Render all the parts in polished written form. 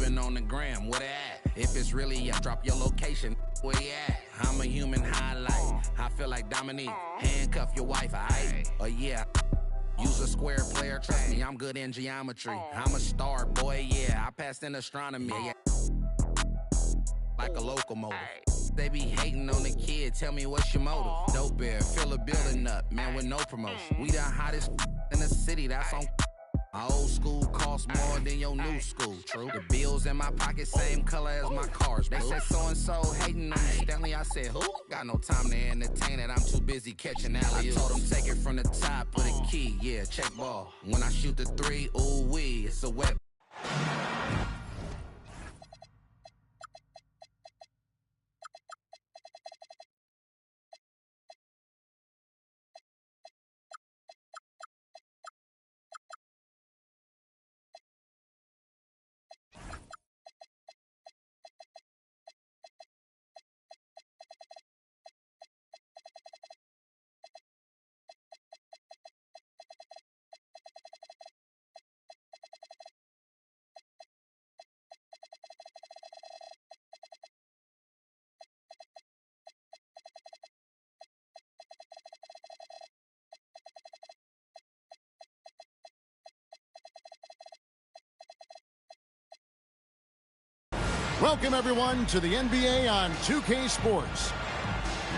living on the gram, where they at? If it's really ya, drop your location, where you at? I'm a human highlight. I feel like Dominique. Handcuff your wife, aight? Oh yeah. Use a square player, trust me, I'm good in geometry. I'm a star, boy, yeah. I passed in astronomy, yeah. Like a locomotive. They be hating on the kid, tell me what's your motive. Dope bear, fill a building up, man, with no promotion. We the hottest in the city, that's on. My old school costs more than your new school, true. The bills in my pocket, same color as my cars, bro. They said so-and-so hating on me, Stanley, I said, who? Got no time to entertain it, I'm too busy catching alley-oops. I told him take it from the top, put a key, yeah, check ball. When I shoot the three, ooh wee, it's a wet. Welcome, everyone, to the NBA on 2K Sports.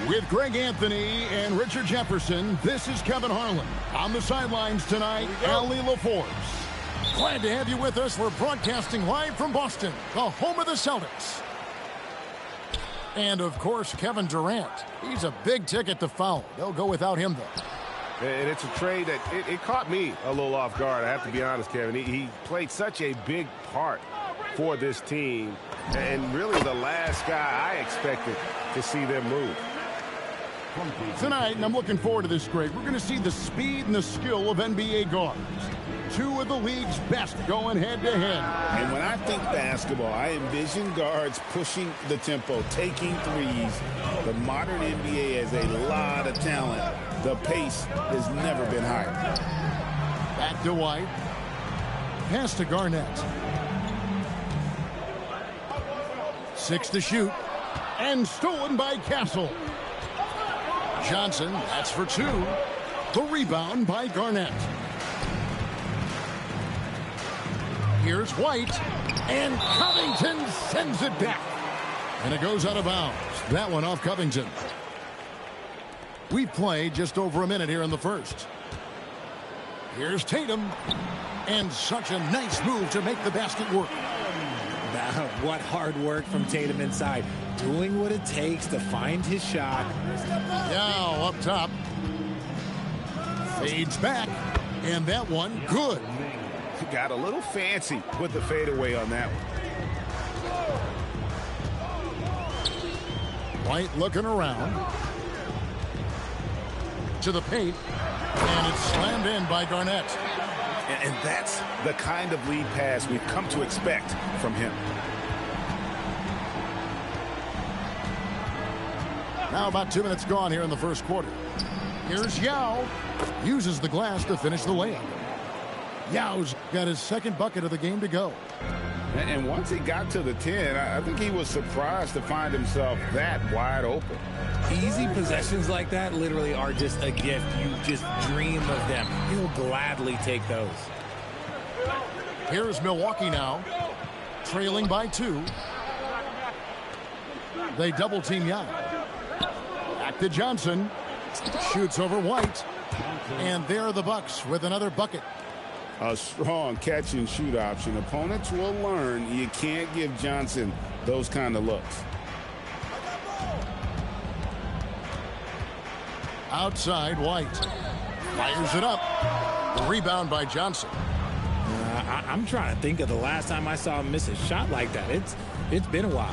With Greg Anthony and Richard Jefferson, this is Kevin Harlan. On the sidelines tonight, Allie LaForce. Glad to have you with us. We're broadcasting live from Boston, the home of the Celtics. And, of course, Kevin Durant. He's a big ticket to foul. They'll go without him, though. And it's a trade that it caught me a little off guard, I have to be honest, Kevin. He played such a big part for this team, and really the last guy I expected to see them move. Tonight, and I'm looking forward to this, Greg, we're going to see the speed and the skill of NBA guards. Two of the league's best going head-to-head. And when I think basketball, I envision guards pushing the tempo, taking threes. The modern NBA has a lot of talent. The pace has never been higher. Back to White. Pass to Garnett. 6 to shoot. And stolen by Castle. Johnson, that's for 2. The rebound by Garnett. Here's White. And Covington sends it back. And it goes out of bounds. That one off Covington. We've played just over a minute here in the first. Here's Tatum. And such a nice move to make the basket work. What hard work from Tatum inside. Doing what it takes to find his shot. Now up top. Fades back. And that one, good. Got a little fancy with the fadeaway on that one. White looking around. To the paint. And it's slammed in by Garnett. And that's the kind of lead pass we've come to expect from him. Now about 2 minutes gone here in the first quarter. Here's Yao. Uses the glass to finish the layup. Yao's got his second bucket of the game to go. And once he got to the 10, I think he was surprised to find himself that wide open. Easy possessions like that literally are just a gift. You just dream of them. He'll gladly take those. Here's Milwaukee now. Trailing by 2. They double team Yao. Back to Johnson. Shoots over White. And there are the Bucks with another bucket. A strong catch and shoot option. Opponents will learn you can't give Johnson those kind of looks. Outside, White. Fires it up. The rebound by Johnson. I'm trying to think of the last time I saw him miss a shot like that. It's been a while.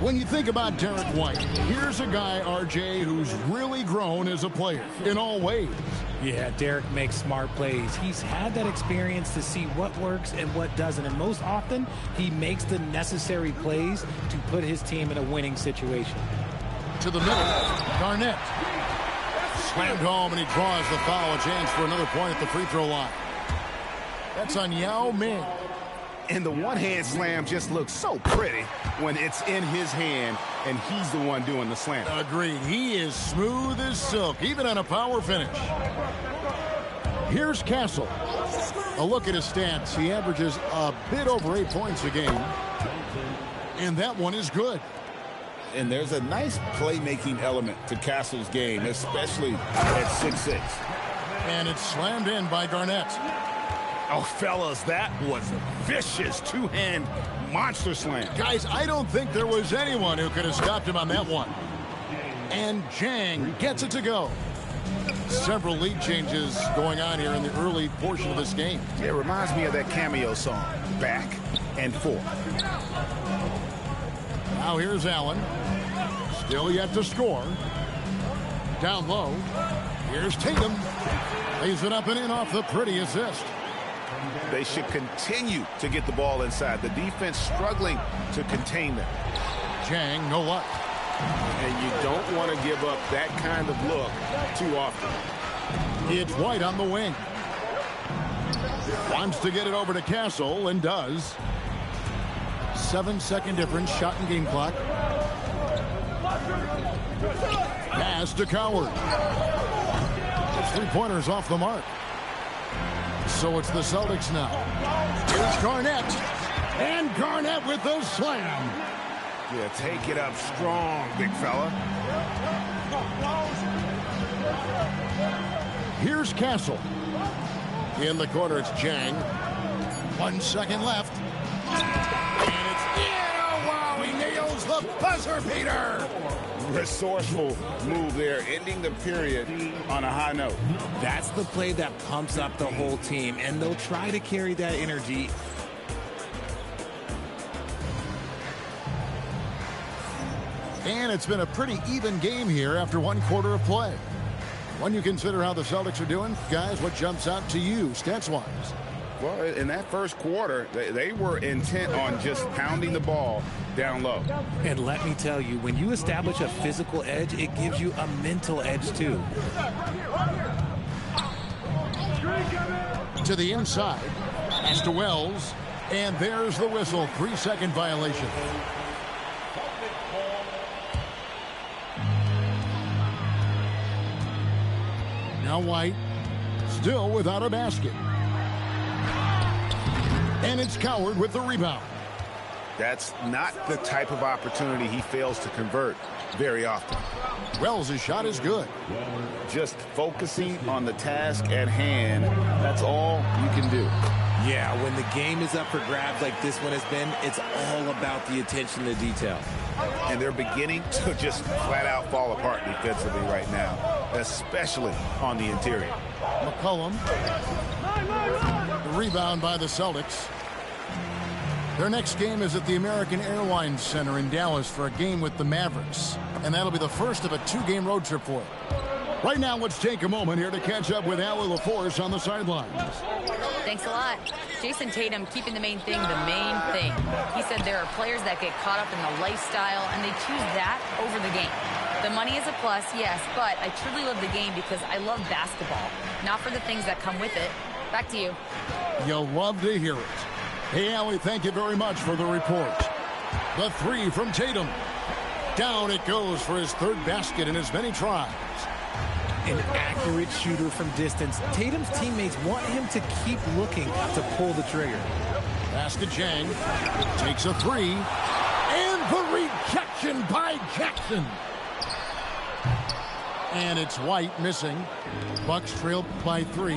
When you think about Derek White, here's a guy, RJ, who's really grown as a player in all ways. Yeah, Derek makes smart plays. He's had that experience to see what works and what doesn't. And most often, he makes the necessary plays to put his team in a winning situation. To the middle, Garnett. Slammed home, and he draws the foul. A chance for another point at the free throw line. That's on Yao Ming. And the one-hand slam just looks so pretty when it's in his hand and he's the one doing the slam. Agreed. He is smooth as silk, even on a power finish. Here's Castle. A look at his stats. He averages a bit over 8 points a game. And that one is good. And there's a nice playmaking element to Castle's game, especially at 6'6". And it's slammed in by Garnett. Oh, fellas, that was a vicious two-hand monster slam. Guys, I don't think there was anyone who could have stopped him on that one. And Jang gets it to go. Several lead changes going on here in the early portion of this game. It reminds me of that cameo song, Back and Forth. Now here's Allen. Still yet to score. Down low. Here's Tatum. Lays it up and in off the pretty assist. They should continue to get the ball inside. The defense struggling to contain them. Jang, no luck. And you don't want to give up that kind of look too often. It's White on the wing. Wants to get it over to Castle and does. 7-second difference, shot and game clock. Pass to Coward. It's 3-pointers off the mark. So it's the Celtics now. Here's Garnett. And Garnett with the slam. Yeah, take it up strong, big fella. Here's Castle. In the corner, it's Jang. 1 second left. And it's in. Oh, wow, he nails the buzzer beater. Resourceful move there, ending the period on a high note. That's the play that pumps up the whole team, and they'll try to carry that energy. And it's been a pretty even game here after 1 quarter of play. When you consider how the Celtics are doing, guys, what jumps out to you stats-wise? Well, in that first quarter, they were intent on just pounding the ball down low. And let me tell you, when you establish a physical edge, it gives you a mental edge too. To the inside. Pass to Wells. And there's the whistle. 3-second violation. Now White. Still without a basket. And it's Coward with the rebound. That's not the type of opportunity he fails to convert very often. Wells' shot is good. Just focusing on the task at hand, that's all you can do. Yeah, when the game is up for grabs like this one has been, it's all about the attention to detail. And they're beginning to just flat out fall apart defensively right now, especially on the interior. McCollum. The rebound by the Celtics. Their next game is at the American Airlines Center in Dallas for a game with the Mavericks. And that'll be the first of a 2-game road trip for them. Right now, let's take a moment here to catch up with Allie LaForce on the sidelines. Thanks a lot. Jason Tatum keeping the main thing the main thing. He said there are players that get caught up in the lifestyle, and they choose that over the game. The money is a plus, yes, but I truly love the game because I love basketball, not for the things that come with it. Back to you. You'll love to hear it. Hey, Allie, thank you very much for the report. The 3 from Tatum. Down it goes for his 3rd basket in as many tries. An accurate shooter from distance. Tatum's teammates want him to keep looking to pull the trigger. Basket Jang takes a 3. And the rejection by Jackson. And it's White missing. Bucks trail by 3.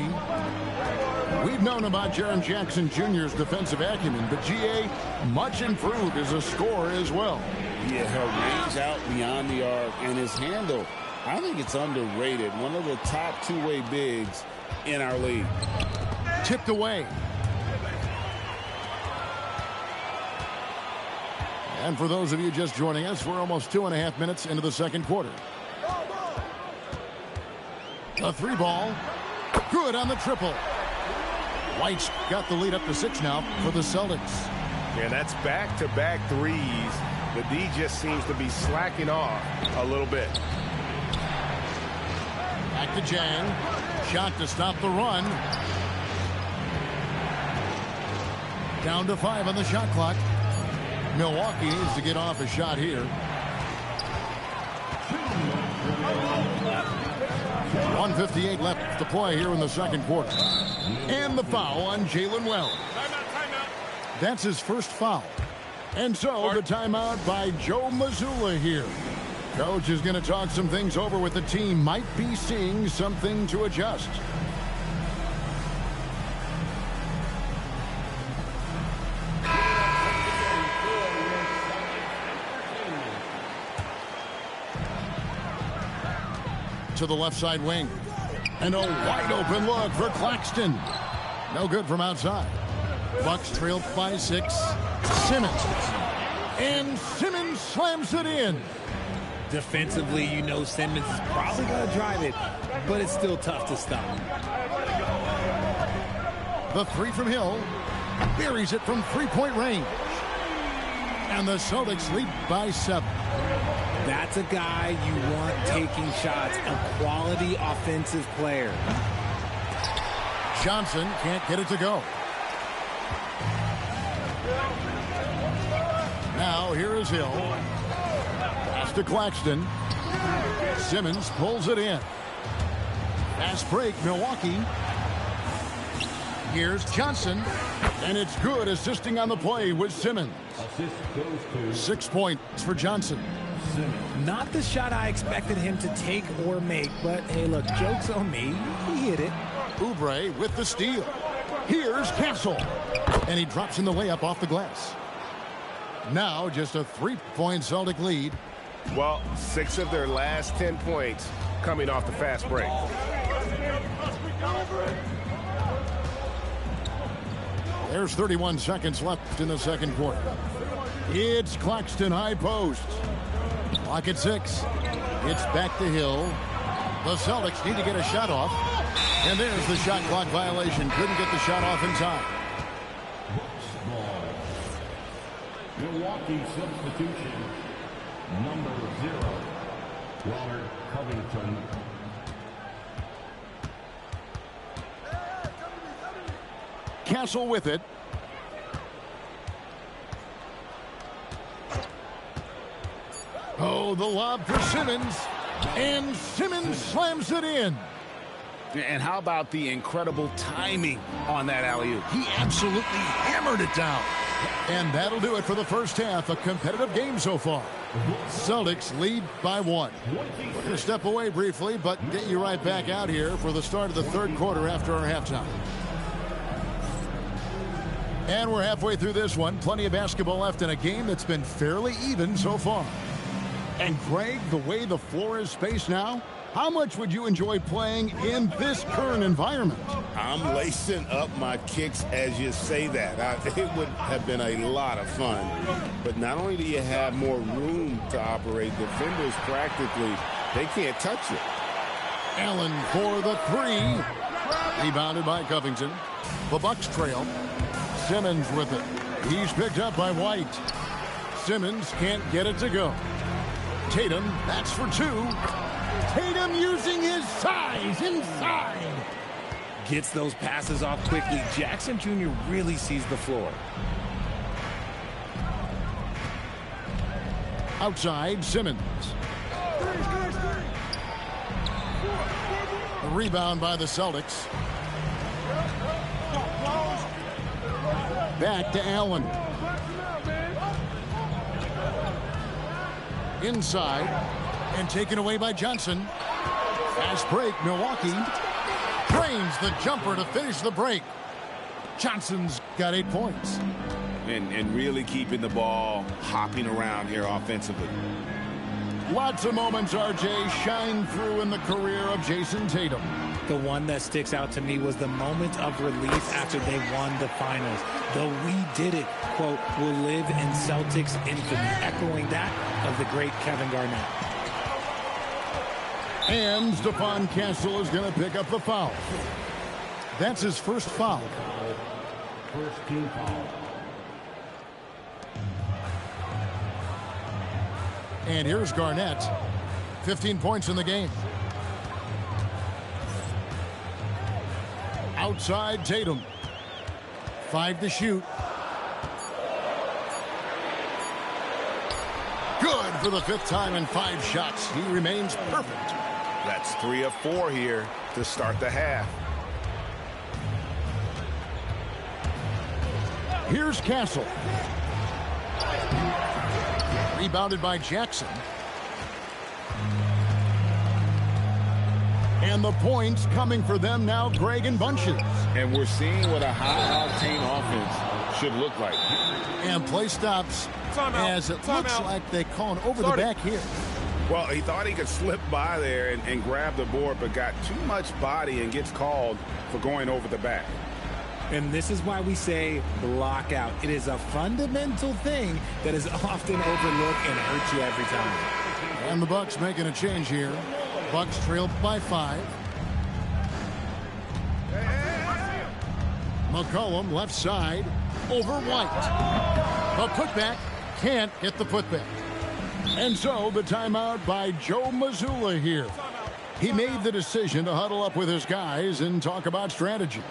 We've known about Jaren Jackson Jr.'s defensive acumen, but G.A. much improved as a scorer as well. Yeah, he'll range out beyond the arc, and his handle, I think it's underrated. One of the top two-way bigs in our league. Tipped away. And for those of you just joining us, we're almost 2.5 minutes into the second quarter. A 3 ball. Good on the triple. White's got the lead up to 6 now for the Celtics. Yeah, that's back-to-back threes. The D just seems to be slacking off a little bit. Back to Jang. Shot to stop the run. Down to 5 on the shot clock. Milwaukee needs to get off a shot here. 1:58 left to play here in the second quarter. And the foul on Jalen Wells. That's his first foul. And so the timeout by Joe Mazzulla here. Coach is going to talk some things over with the team. Might be seeing something to adjust. To the left side wing. And a wide open look for Claxton. No good from outside. Bucks trailed by 6. Simmons. And Simmons slams it in. Defensively, you know Simmons is probably going to drive it, but it's still tough to stop. The 3 from Hill. Buries it from three-point range. And the Celtics lead by 7. That's a guy you want taking shots, a quality offensive player. Johnson can't get it to go. Now here is Hill. Pass to Claxton. Simmons pulls it in. Fast break, Milwaukee. Here's Johnson. And it's good, assisting on the play with Simmons. 6 points for Johnson. Not the shot I expected him to take or make, but hey, look, joke's on me. He hit it. Oubre with the steal. Here's Castle. And he drops in the layup off the glass. Now just a 3-point Celtic lead. Well, 6 of their last 10 points coming off the fast break. There's 31 seconds left in the second quarter. It's Claxton high post. Clock at 6. It's back to Hill. The Celtics need to get a shot off. And there's the shot clock violation. Couldn't get the shot off in time. Milwaukee substitution number 0, Robert Covington. Castle with it. Oh, the lob for Simmons. And Simmons slams it in. And how about the incredible timing on that alley-oop? He absolutely hammered it down. And that'll do it for the first half. A competitive game so far. Celtics lead by 1. We're going to step away briefly, but get you right back out here for the start of the third quarter after our halftime. And we're halfway through this one. Plenty of basketball left in a game that's been fairly even so far. And Greg, the way the floor is spaced now, how much would you enjoy playing in this current environment? I'm lacing up my kicks as you say that. It would have been a lot of fun. But not only do you have more room to operate, defenders practically, they can't touch it. Allen for the 3. Rebounded by Covington. The Bucks trail. Simmons with it. He's picked up by White. Simmons can't get it to go. Tatum, that's for 2. Tatum using his size inside. Gets those passes off quickly. Jackson Jr. really sees the floor. Outside, Simmons. The rebound by the Celtics. Back to Allen. Inside. And taken away by Johnson. Fast break, Milwaukee. Drains the jumper to finish the break. Johnson's got 8 points. And really keeping the ball hopping around here offensively. Lots of moments, RJ, shine through in the career of Jason Tatum. The one that sticks out to me was the moment of relief after they won the finals. The "we did it" quote will live in Celtics infamy, echoing that of the great Kevin Garnett. And Stephon Castle is going to pick up the foul. That's his first foul. First team foul. And here's Garnett. 15 points in the game. Outside Tatum. 5 to shoot. Good for the 5th time in 5 shots. He remains perfect. That's 3 of 4 here to start the half. Here's Castle. Rebounded by Jackson. And the points coming for them now, Greg, in bunches. And we're seeing what a high-octane offense should look like. And play stops as it looks like they call it over the back here. Well, he thought he could slip by there and grab the board, but got too much body and gets called for going over the back. And this is why we say block out. It is a fundamental thing that is often overlooked and hurts you every time. And the Bucks making a change here. Bucks trailed by 5. McCollum left side over White. The putback can't hit the putback. And so the timeout by Joe Mazzulla here. He made the decision to huddle up with his guys and talk about strategy.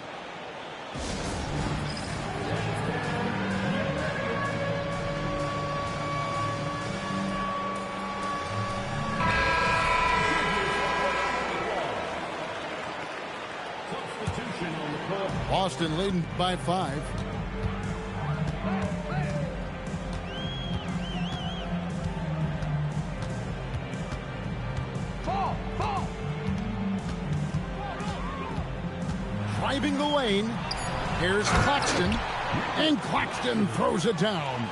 Boston leading by 5. Driving the lane. Here's Claxton. And Claxton throws it down.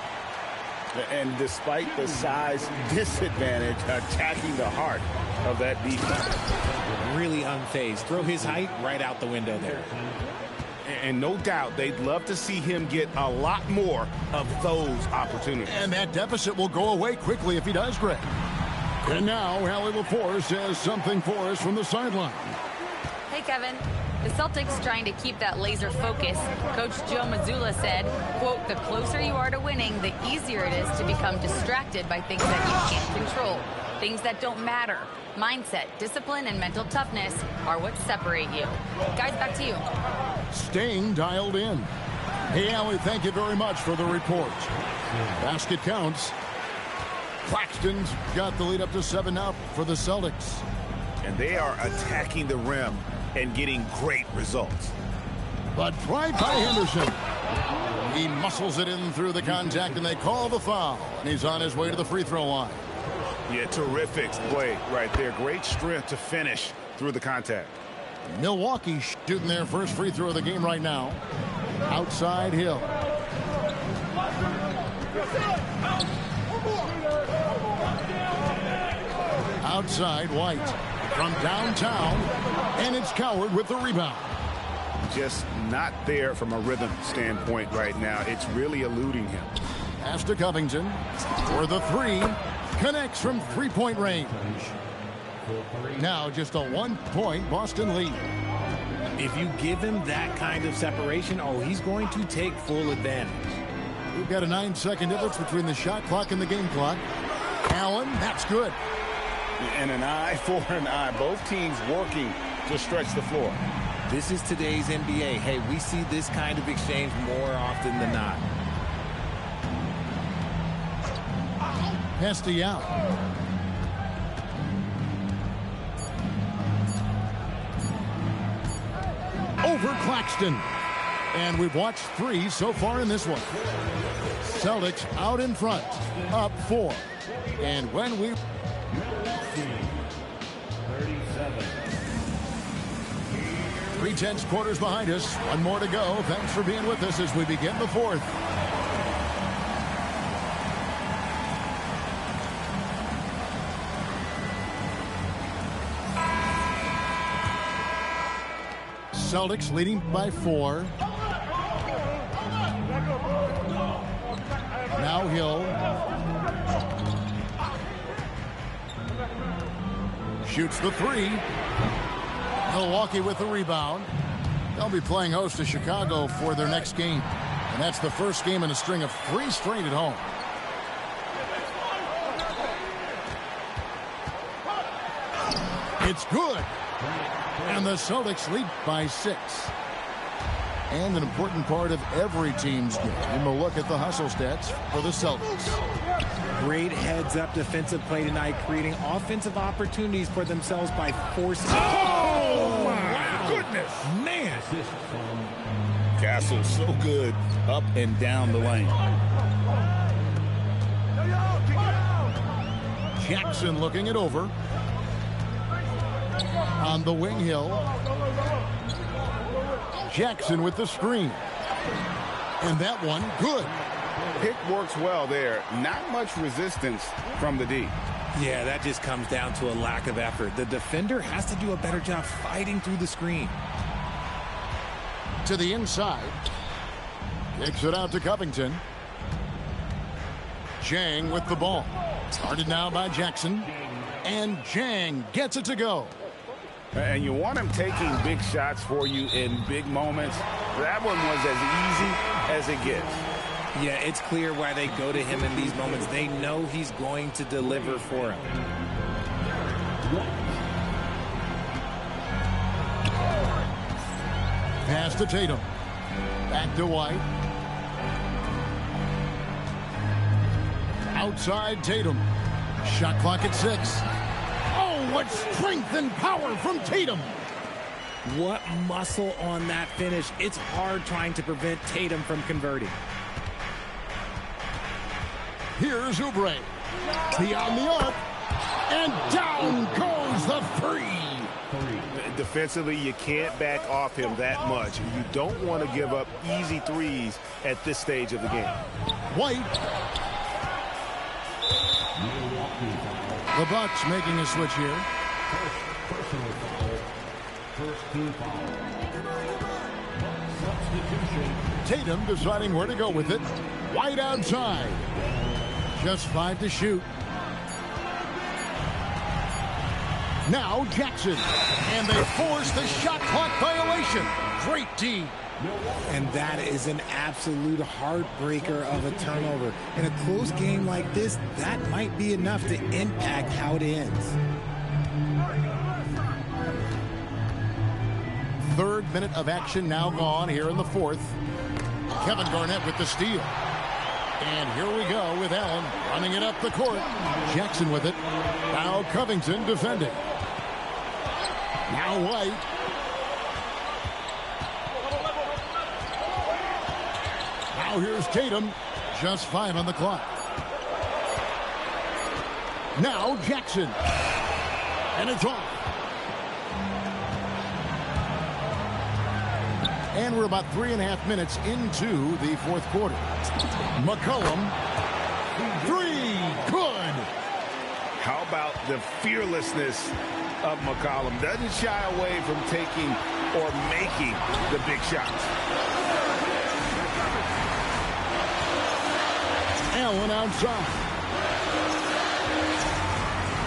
And despite the size disadvantage, attacking the heart of that defense. Really unfazed. Throw his height right out the window there. And no doubt they'd love to see him get a lot more of those opportunities. And that deficit will go away quickly if he does, Greg. And now Allie LaForce has something for us from the sideline. Hey, Kevin. The Celtics trying to keep that laser focus. Coach Joe Mazzulla said, quote, the closer you are to winning, the easier it is to become distracted by things that you can't control. Things that don't matter. Mindset, discipline, and mental toughness are what separate you. Guys, back to you. Staying dialed in. Hey, Allie, thank you very much for the report. Basket counts. Claxton's got the lead up to 7 now for the Celtics. And they are attacking the rim and getting great results. But drive by Henderson. He muscles it in through the contact, and they call the foul. And he's on his way to the free throw line. Yeah, terrific play right there. Great strength to finish through the contact. Milwaukee shooting their first free throw of the game right now. Outside Hill. Outside White. From downtown. And it's Coward with the rebound. Just not there from a rhythm standpoint right now. It's really eluding him. Pass to Covington for the 3. Connects from 3-point range. Now just a 1-point Boston lead. If you give him that kind of separation, oh, he's going to take full advantage. We've got a 9-second difference between the shot clock and the game clock. Allen, that's good. And an eye for an eye. Both teams working to stretch the floor. This is today's NBA. Hey, we see this kind of exchange more often than not. Pesty out. Over Claxton. And we've watched 3 so far in this one. Celtics out in front. Up 4. And when we... 3/10 quarters behind us. 1 more to go. Thanks for being with us as we begin the 4th. Celtics leading by 4. Now Hill. Shoots the 3. Milwaukee with the rebound. They'll be playing host to Chicago for their next game. And that's the first game in a string of 3 straight at home. It's good. And the Celtics lead by 6. and an important part of every team's game. We'll look at the hustle stats for the Celtics. Great heads-up defensive play tonight, creating offensive opportunities for themselves by forcing... Oh, my goodness! Man! Castle so good up and down the lane. Jackson looking it over. On the wing hill. Jackson with the screen. And that one, good. Pick works well there. Not much resistance from the D. Yeah, that just comes down to a lack of effort. The defender has to do a better job fighting through the screen. To the inside. Kicks it out to Covington. Jang with the ball. Started now by Jackson. And Jang gets it to go. And you want him taking big shots for you in big moments. That one was as easy as it gets. Yeah, it's clear why they go to him in these moments. They know he's going to deliver for them. Pass to Tatum. Back to White. Outside Tatum. Shot clock at 6. Oh, what strength and power from Tatum. What muscle on that finish. It's hard trying to prevent Tatum from converting. Here's Oubre. Beyond the arc. And down goes the three. Defensively, you can't back off him that much. You don't want to give up easy threes at this stage of the game. White. The Bucks making a switch here. Personal foul. First team foul. Substitution. Tatum deciding where to go with it. White outside. Just 5 to shoot. Now Jackson. And they force the shot clock violation. Great D. And that is an absolute heartbreaker of a turnover. In a close game like this, that might be enough to impact how it ends. Third minute of action now gone here in the fourth. Kevin Garnett with the steal. And here we go with Allen running it up the court. Jackson with it. Now Covington defending. Now White. Now here's Tatum. Just 5 on the clock. Now Jackson. And it's off. And we're about 3.5 minutes into the fourth quarter. McCollum. 3. Good. How about the fearlessness of McCollum? Doesn't shy away from taking or making the big shots. Allen outside.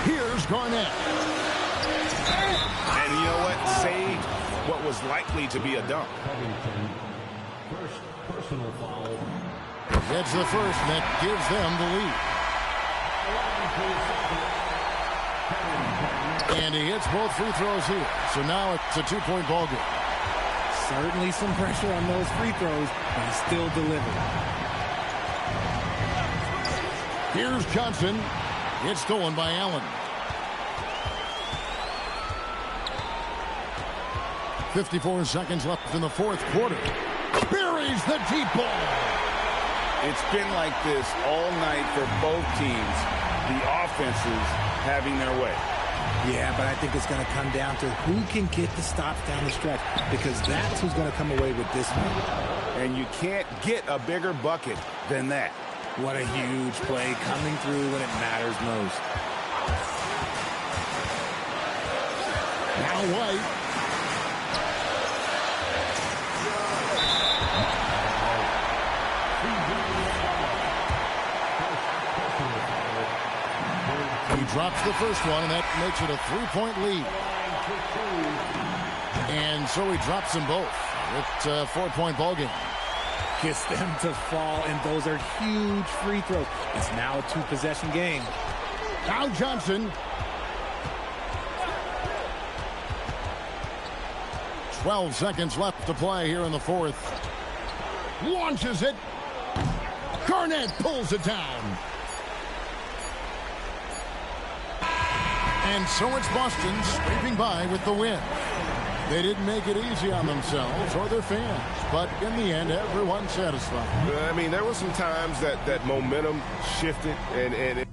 Here's Garnett. And you know what? Saved what was likely to be a dunk. Covington. First personal foul. Gets the first, and that gives them the lead. And he hits both free throws here. So now it's a 2-point ball game. Certainly some pressure on those free throws, but he still delivered. Here's Johnson. It's stolen by Allen. 54 seconds left in the fourth quarter. Buries the deep ball. It's been like this all night for both teams. The offenses having their way. Yeah, but I think it's going to come down to who can get the stops down the stretch, because that's who's going to come away with this one. And you can't get a bigger bucket than that. What a huge play coming through when it matters most. Now White. He drops the first one, and that makes it a 3-point lead. And so he drops them both. It's a 4-point ball game. Gets them to fall, and those are huge free throws. It's now a 2-possession game. Now Johnson. 12 seconds left to play here in the fourth. Launches it. Garnett pulls it down. And so it's Boston scraping by with the win. They didn't make it easy on themselves or their fans, but in the end, everyone's satisfied. I mean, there were some times that momentum shifted and